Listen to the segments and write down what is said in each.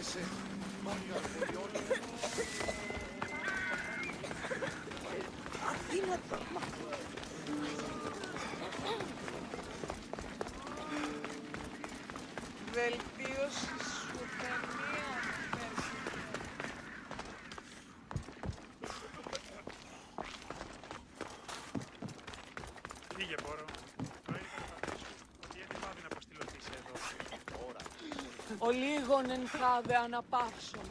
φοβέσαι. Αδύνατο. Βελτίωση σου καμία. Φύγε, Πόρο. Το έλεγα να πατήσω. Ότι έτσι πάβει να αποστηλωθείς εδώ. Ο λίγον εν χάδε αναπαύσομαι.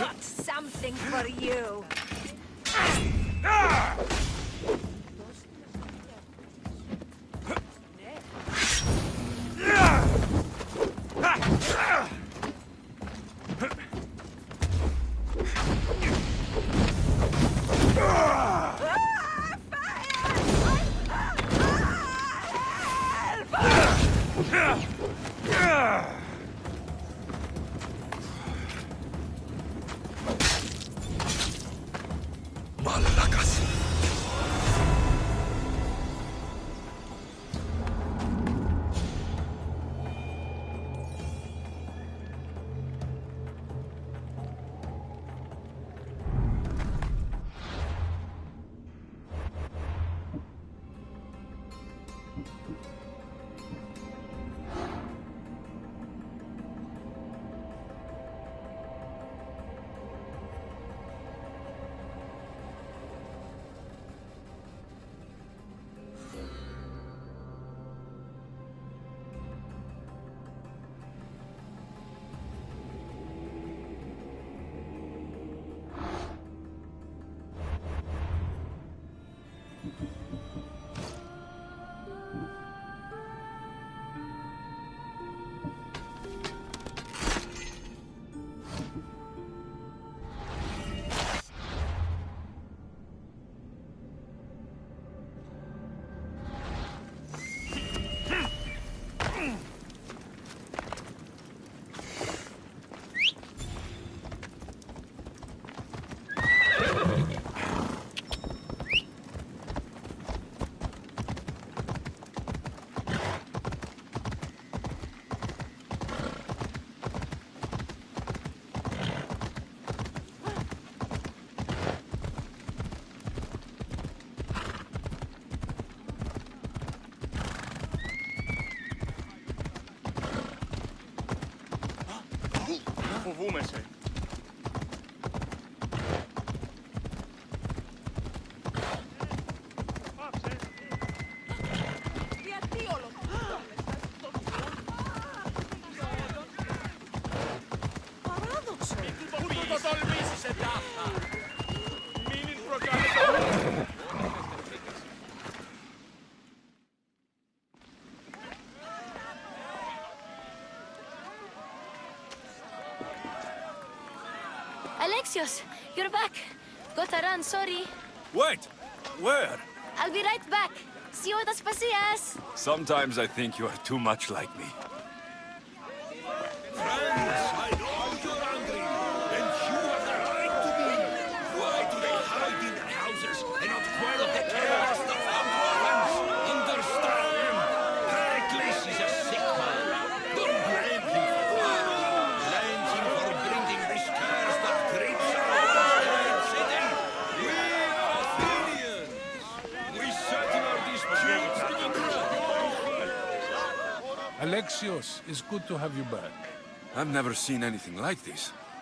Got something for you. Malakas. Φοβούμαι σε. Πάψε. Γιατί όλο παράδοξο. Πού το τολμήσεις εντάχα. Μην προκαλέσαι. Alexios, you're back. Got to run, sorry. Wait! Where? I'll be right back. See you spasias. Sometimes I think you are too much like me. Friends, I know you're angry, and you have the right to be. Why do they hide in their houses and not quell the chaos of our province? Understand? Pericles is a sick man. Don't blame him for that. Blame him for bringing this curse that grips our great city. We Athenians, we settle our disputes to the ground. Alexios, it's good to have you back. I've never seen anything like this.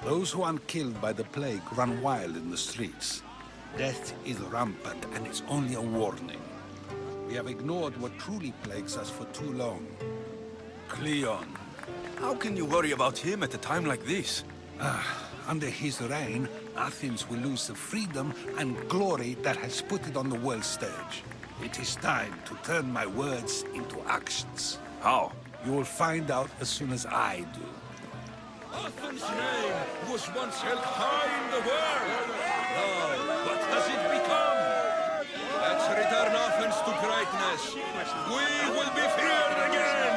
Those who aren't killed by the plague run wild in the streets. Death is rampant, and it's only a warning. We have ignored what truly plagues us for too long. Cleon. How can you worry about him at a time like this? Under his reign, Athens will lose the freedom and glory that has put it on the world stage. It is time to turn my words into actions. How? You will find out as soon as I do. Athens' name was once held high in the world. Now, what has it become? Let's return Athens to greatness. We will be feared again.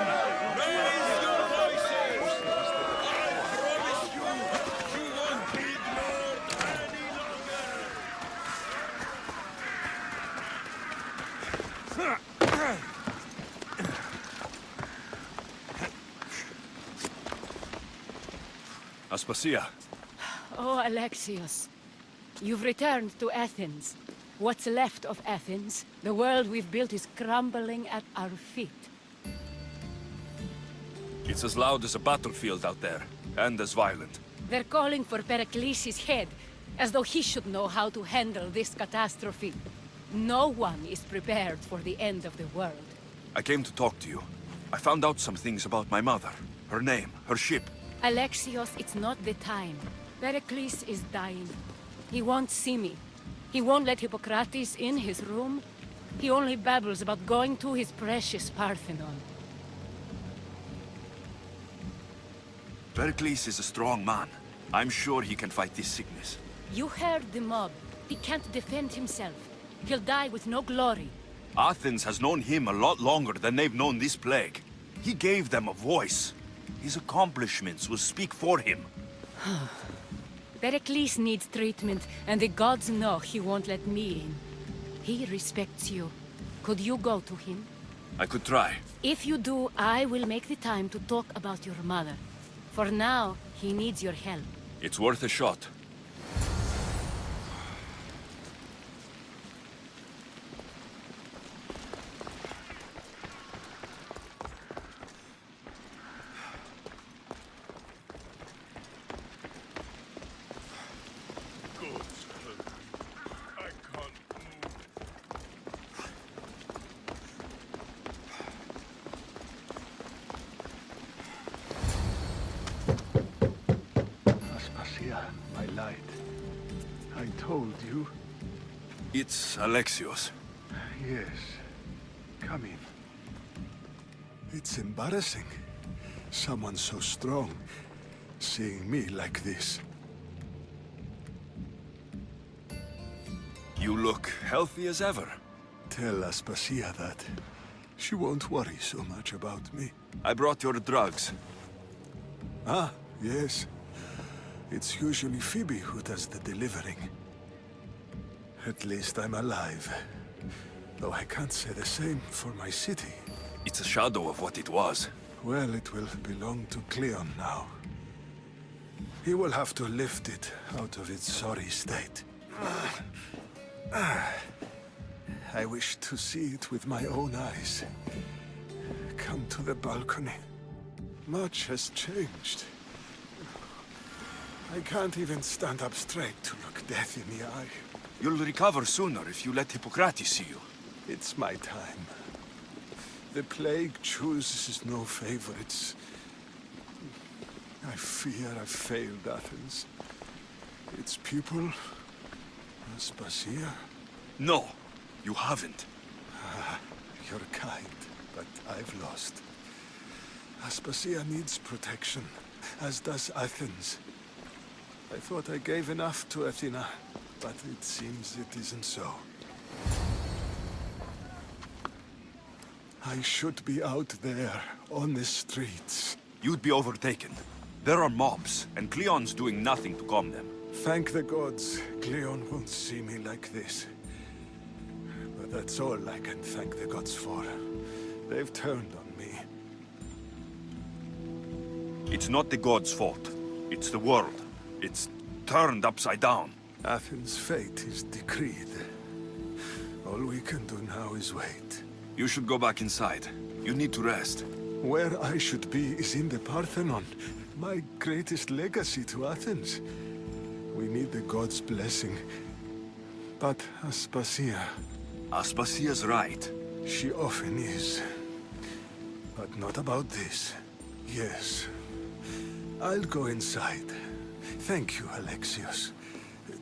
Raise your voices. I promise you, you won't be ignored any longer. Aspasia, Oh, Alexios. You've returned to Athens. What's left of Athens? The world we've built is crumbling at our feet. it's as loud as a battlefield out there, and as violent. They're calling for Pericles' head, as though he should know how to handle this catastrophe. No one is prepared for the end of the world. I came to talk to you. I found out some things about my mother, her name, her ship. Alexios, it's not the time. Pericles is dying. He won't see me. He won't let Hippocrates in his room. He only babbles about going to his precious Parthenon. Pericles is a strong man. I'm sure he can fight this sickness. You heard the mob. He can't defend himself. He'll die with no glory. Athens has known him a lot longer than they've known this plague. He gave them a voice. His accomplishments will speak for him. Pericles needs treatment, and the gods know he won't let me in. He respects you. Could you go to him? I could try. If you do, I will make the time to talk about your mother. For now, he needs your help. It's worth a shot. I can't move. Aspasia, my light. I told you. It's Alexios. Yes. Come in. It's embarrassing. Someone so strong seeing me like this. You look healthy as ever. Tell Aspasia that. She won't worry so much about me. I brought your drugs. Ah, yes. It's usually Phoebe who does the delivering. At least I'm alive. Though I can't say the same for my city. It's a shadow of what it was. Well, it will belong to Cleon now. He will have to lift it out of its sorry state. I wish to see it with my own eyes. Come to the balcony. Much has changed. I can't even stand up straight to look death in the eye. You'll recover sooner if you let Hippocrates see you. It's my time. The plague chooses no favorites. I fear I've failed Athens. Its people, Aspasia. No, you haven't. You're kind, but I've lost. Aspasia needs protection, as does Athens. I thought I gave enough to Athena, but it seems it isn't so. I should be out there, on the streets. You'd be overtaken. There are mobs, and Cleon's doing nothing to calm them. Thank the gods, Cleon won't see me like this. But that's all I can thank the gods for. They've turned on me. It's not the gods' fault. It's the world. It's turned upside down. Athens' fate is decreed. All we can do now is wait. You should go back inside. You need to rest. Where I should be is in the Parthenon, my greatest legacy to Athens. We need the gods' blessing. But Aspasia, Aspasia's right. she often is. But not about this. Yes. I'll go inside. Thank you, Alexios.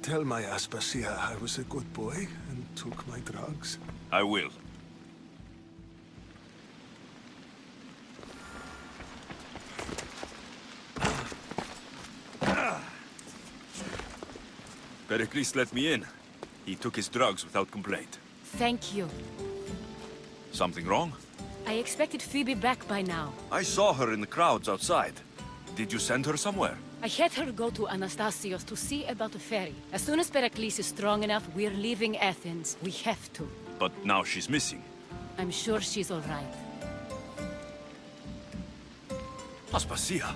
Tell my Aspasia I was a good boy and took my drugs. I will. Pericles let me in. He took his drugs without complaint. Thank you. Something wrong? I expected Phoebe back by now. I saw her in the crowds outside. Did you send her somewhere? I had her go to Anastasios to see about the ferry. As soon as Pericles is strong enough, we're leaving Athens. We have to. But now she's missing. I'm sure she's all right. Aspasia,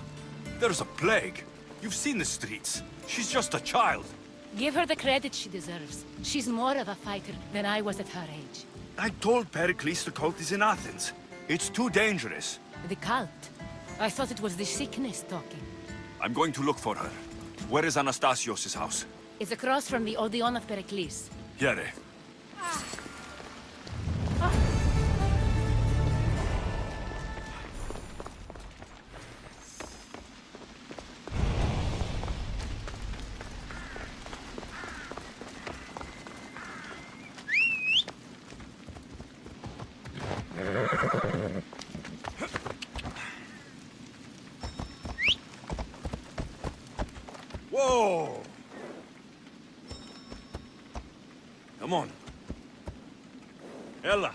there's a plague. You've seen the streets. She's just a child. Give her the credit she deserves. She's more of a fighter than I was at her age. I told Pericles the cult is in Athens. It's too dangerous. The cult? I thought it was the sickness talking. I'm going to look for her. Where is Anastasios' house? It's across from the Odeon of Pericles. Here. Whoa! Come on. Ella.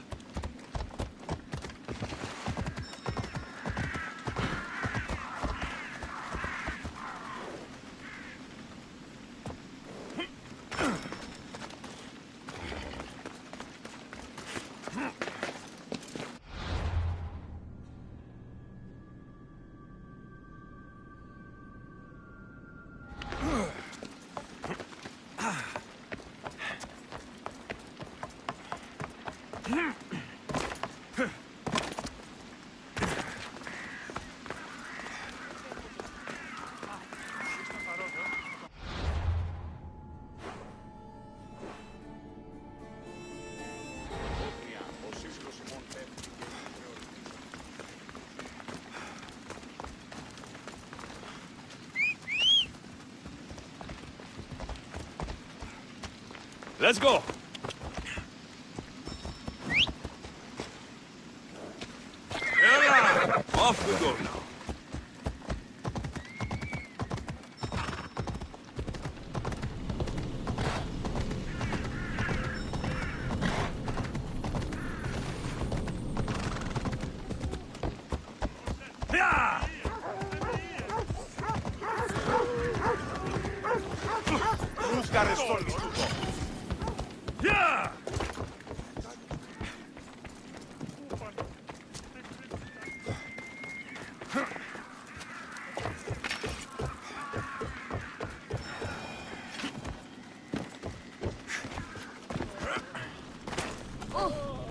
Let's go! Ella! Off we go now. Yeah! Who's got his stories to go? Yeah!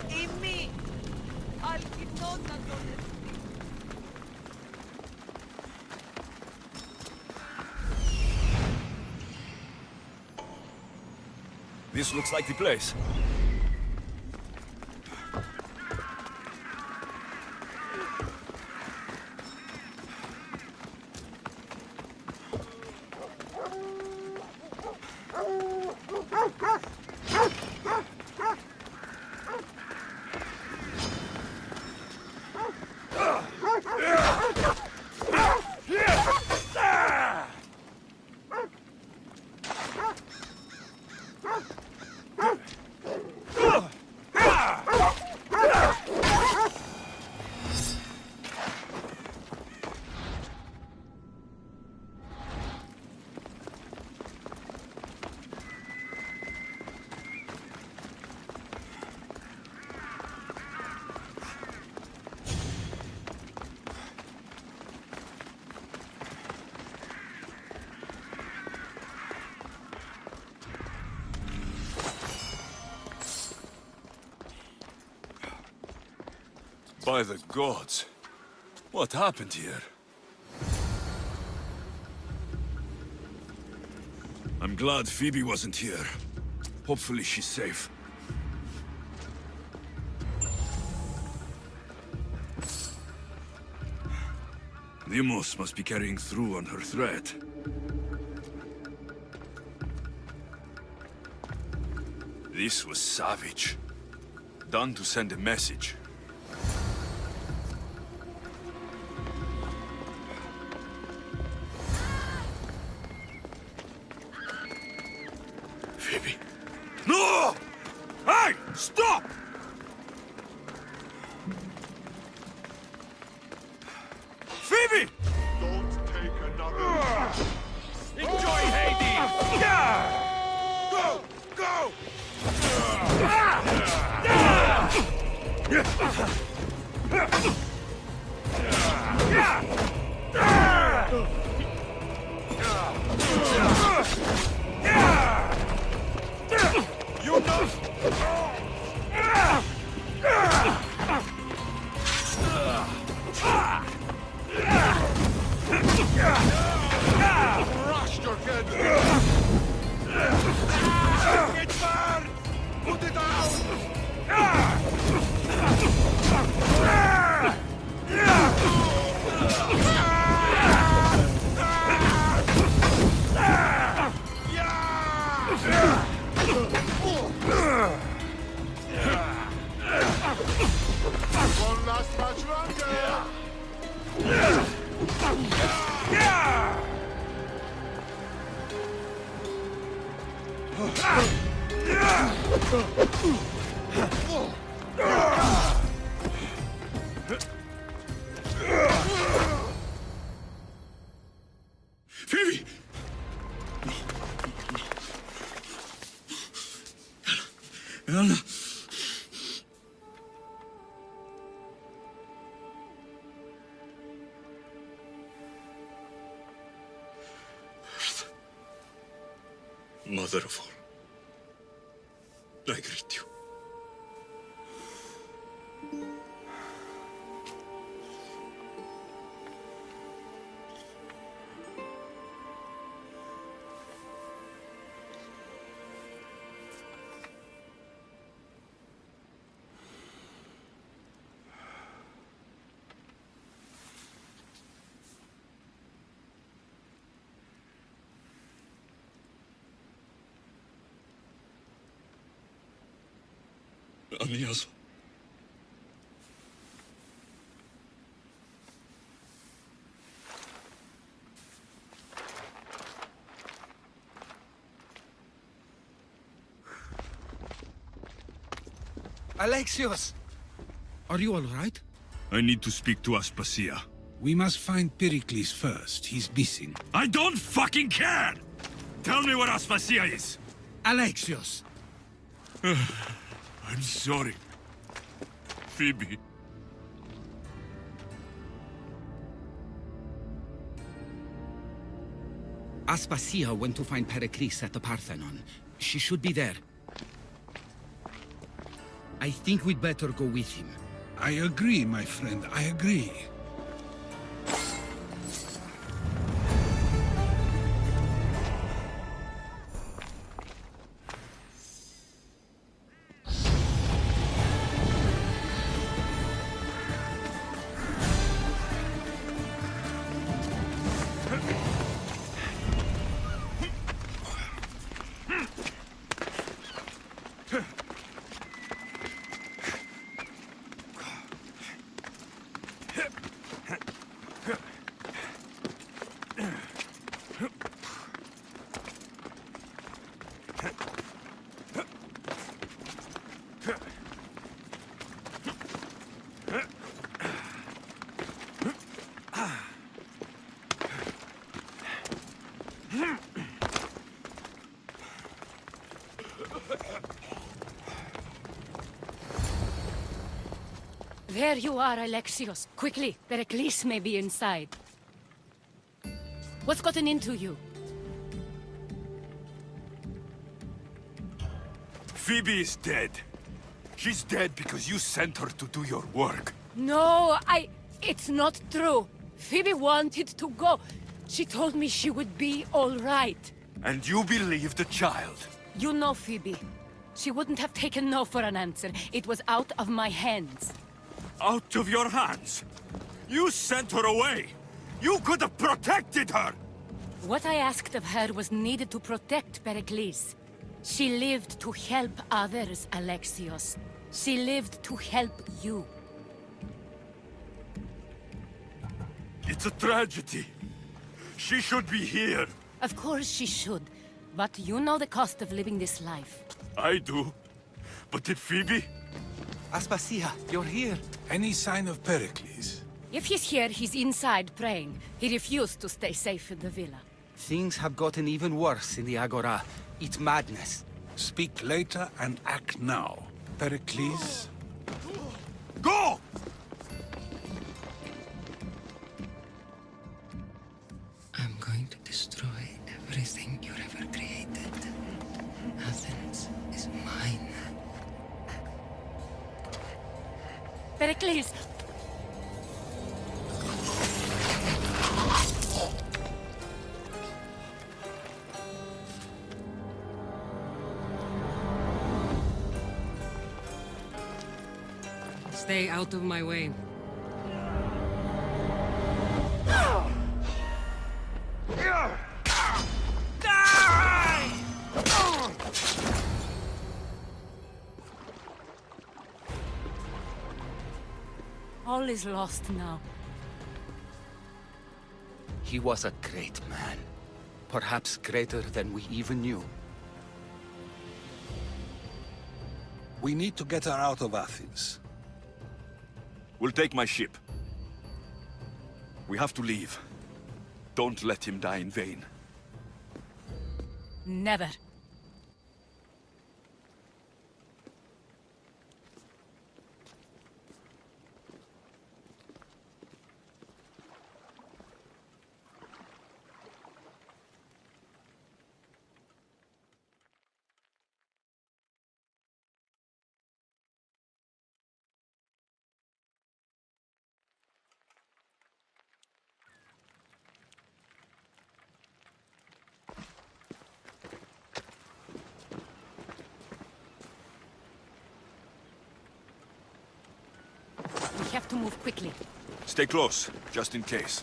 Imi! Αλκινόταν τον This looks like the place. By the gods. What happened here? I'm glad Phoebe wasn't here. Hopefully she's safe. Deimos must be carrying through on her threat. This was savage. Done to send a message. You know... Rush your head! It's burned! Put it out! One last match longer! Phoebe! No. Mother of all, I greet you. Amias. Alexios! Are you all right? I need to speak to Aspasia. We must find Pericles first. He's missing. I don't fucking care! Tell me where Aspasia is! Alexios! I'm sorry. Phoebe. Aspasia went to find Pericles at the Parthenon. She should be there. I think we'd better go with him. I agree, my friend. I agree. There you are, Alexios. Quickly, Pericles may be inside. What's gotten into you? Phoebe is dead. She's dead because you sent her to do your work. No, it's not true. Phoebe wanted to go. She told me she would be all right. And you believe the child? You know Phoebe. She wouldn't have taken no for an answer. It was out of my hands. Out of your hands? You sent her away! You could have protected her! What I asked of her was needed to protect Pericles. She lived to help others, Alexios. She lived to help you. It's a tragedy. She should be here. Of course she should. But you know the cost of living this life. I do. But did Phoebe? Aspasia, you're here. Any sign of Pericles? If he's here, he's inside praying. He refused to stay safe in the villa. Things have gotten even worse in the Agora. It's madness. Speak later and act now. Pericles? Pericles! Stay out of my way. All is lost now. He was a great man. Perhaps greater than we even knew. We need to get her out of Athens. We'll take my ship. We have to leave. Don't let him die in vain. Never. We have to move quickly. Stay close, just in case.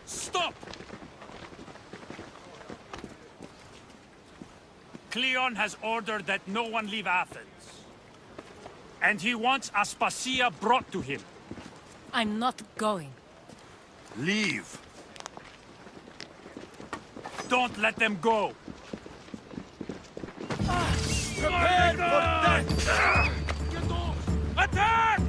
Stop! Cleon has ordered that no one leave Athens. And he wants Aspasia brought to him. I'm not going. Leave! Don't let them go! Prepare for death! Attack!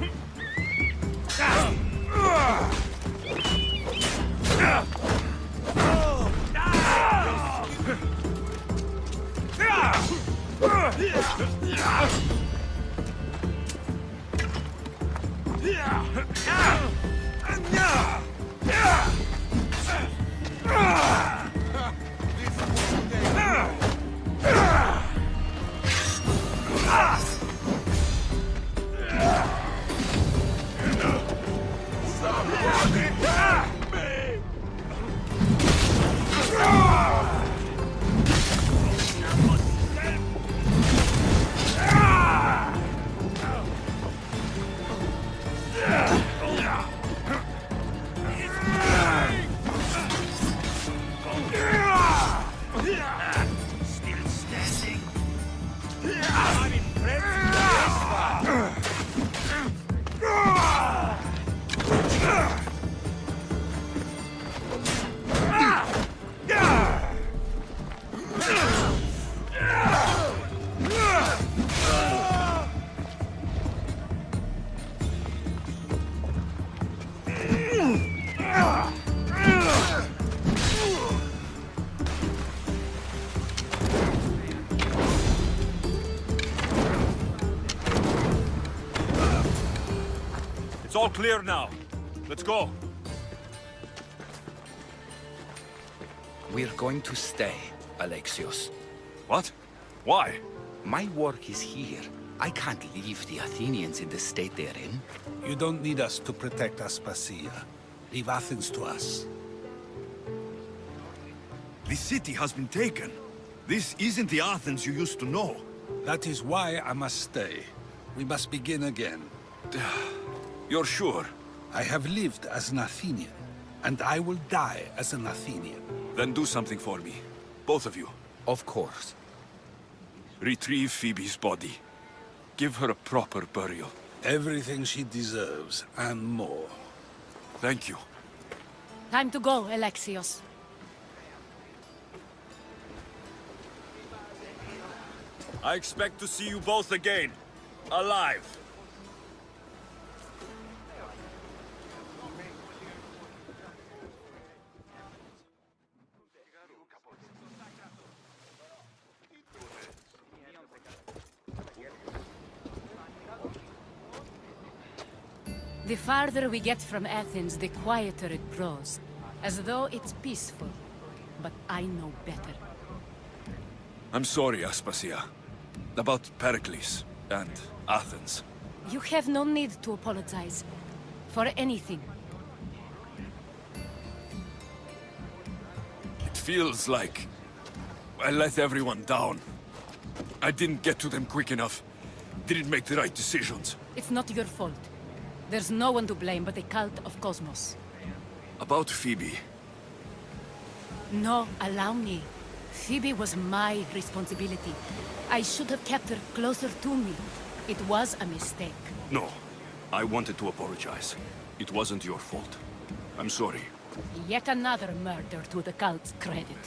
Still standing. I'm impressed. It's all clear now. Let's go. We're going to stay, Alexios. What? Why? My work is here. I can't leave the Athenians in the state they're in. You don't need us to protect Aspasia. Leave Athens to us. The city has been taken. This isn't the Athens you used to know. That is why I must stay. We must begin again. You're sure? I have lived as an Athenian, and I will die as an Athenian. Then do something for me. Both of you. Of course. Retrieve Phoebe's body. Give her a proper burial. Everything she deserves, and more. Thank you. Time to go, Alexios. I expect to see you both again. Alive. The farther we get from Athens, the quieter it grows. As though it's peaceful. But I know better. I'm sorry, Aspasia. About Pericles and Athens. You have no need to apologize. For anything. It feels like I let everyone down. I didn't get to them quick enough. Didn't make the right decisions. It's not your fault. There's no one to blame but the cult of Cosmos. About Phoebe. No, allow me. Phoebe was my responsibility. I should have kept her closer to me. It was a mistake. No. I wanted to apologize. It wasn't your fault. I'm sorry. Yet another murder to the cult's credit.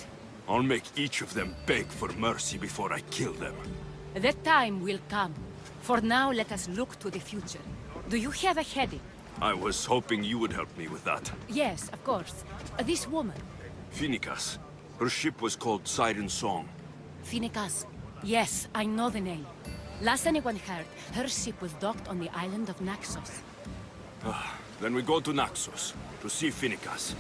I'll make each of them beg for mercy before I kill them. That time will come. For now, let us look to the future. Do you have a headache? I was hoping you would help me with that. Yes, of course. This woman. Phoenicas. Her ship was called Siren Song. Phoenicas. Yes, I know the name. Last anyone heard, her ship was docked on the island of Naxos. Then we go to Naxos to see Phoenicas.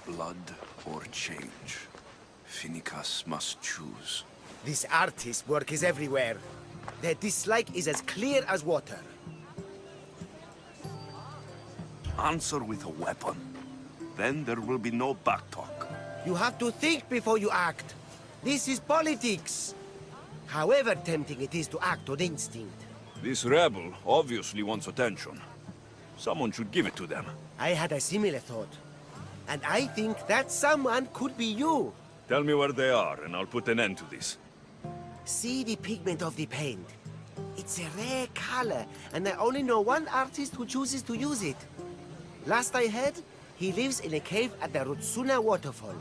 Blood or change. Finicus must choose. This artist's work is everywhere. Their dislike is as clear as water. Answer with a weapon. Then there will be no backtalk. You have to think before you act. This is politics. However tempting it is to act on instinct. This rebel obviously wants attention. Someone should give it to them. I had a similar thought. And I think that someone could be you. Tell me where they are, and I'll put an end to this. See the pigment of the paint. It's a rare color, and I only know one artist who chooses to use it. Last I heard, he lives in a cave at the Rutsuna waterfall.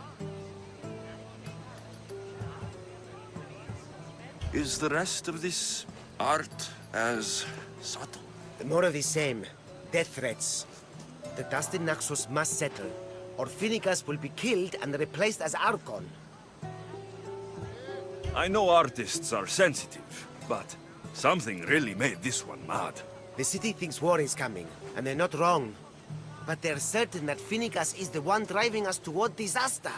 Is the rest of this art as subtle? More of the same. Death threats. The dust in Naxos must settle, or Finicus will be killed and replaced as Archon. I know artists are sensitive, but something really made this one mad. The city thinks war is coming, and they're not wrong. But they're certain that Finicus is the one driving us toward disaster.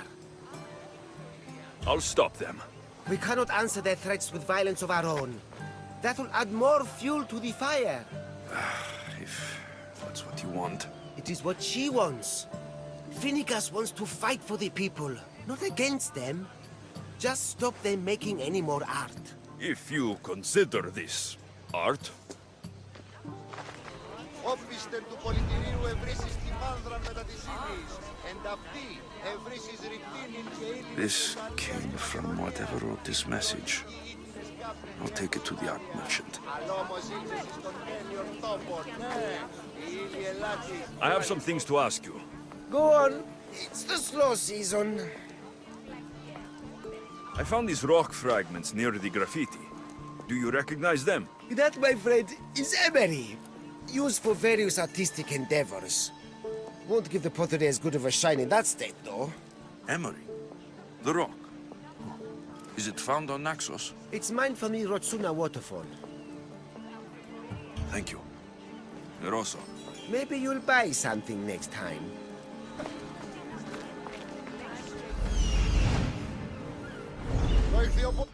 I'll stop them. We cannot answer their threats with violence of our own. That will add more fuel to the fire. If that's what you want. It is what she wants. Finicus wants to fight for the people, not against them. Just stop them making any more art. If you consider this art, Όπισθεν του πολιτηρίου ευρύσεις τη μάνδρα μετά της ύλης, εν αυτή ευρύσεις ρηκτίνην και ύλης. this came from whatever wrote this message. I'll take it to the art merchant. Αλόμως ήλθες στον τέλειον τόπον, ναι, η ύλη ελάτη. I have some things to ask you. Go on. It's the slow season. I found these rock fragments near the graffiti. Do you recognize them? That, my friend, is emery. Used for various artistic endeavors. Won't give the pottery as good of a shine in that state, though. Emery. The rock. Is it found on Naxos? It's mined from the Rotsuna waterfall. Thank you. Eroso. Maybe you'll buy something next time. Το ηχθιοπο...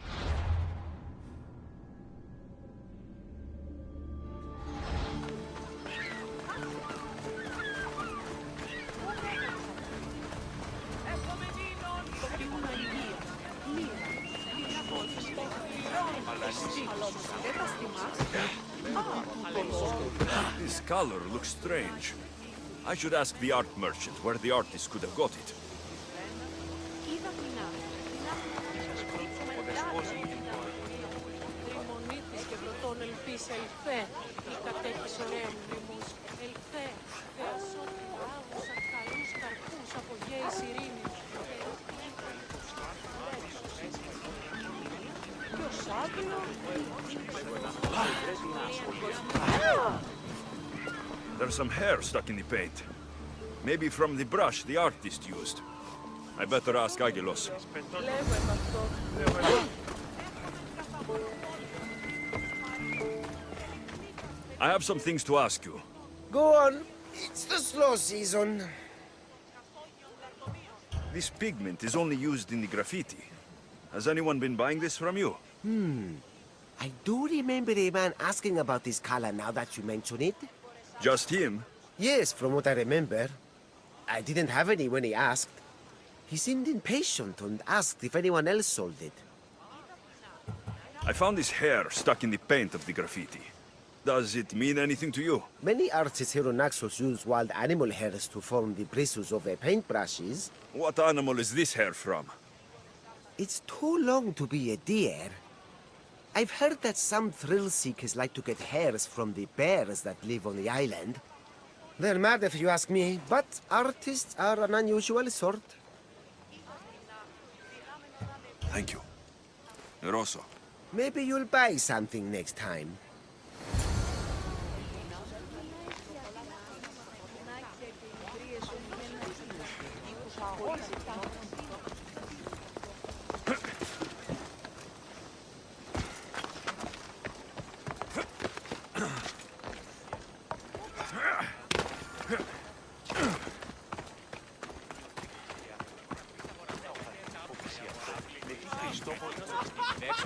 This color looks strange. I should ask the art merchant where the artist could have got it. There's some hair stuck in the paint. Maybe from the brush the artist used. I better ask Agilos. I have some things to ask you. Go on. It's the slow season. This pigment is only used in the graffiti. Has anyone been buying this from you? I do remember a man asking about this color now that you mention it. Just him? Yes, from what I remember. I didn't have any when he asked. He seemed impatient and asked if anyone else sold it. I found this hair stuck in the paint of the graffiti. Does it mean anything to you? Many artists here on Naxos use wild animal hairs to form the bristles of their paintbrushes. What animal is this hair from? It's too long to be a deer. I've heard that some thrill seekers like to get hairs from the bears that live on the island. They're mad if you ask me, but artists are an unusual sort. Thank you. Rosso. Maybe you'll buy something next time.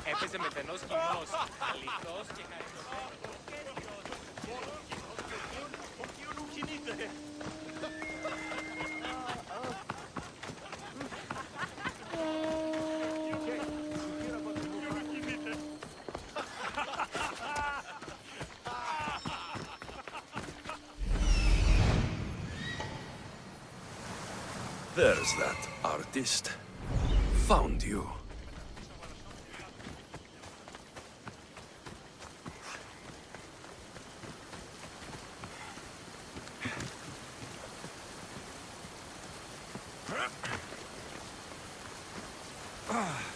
Έπαιζε με τενός κοινός. Αληθώς και There's that artist. Found you. Ah.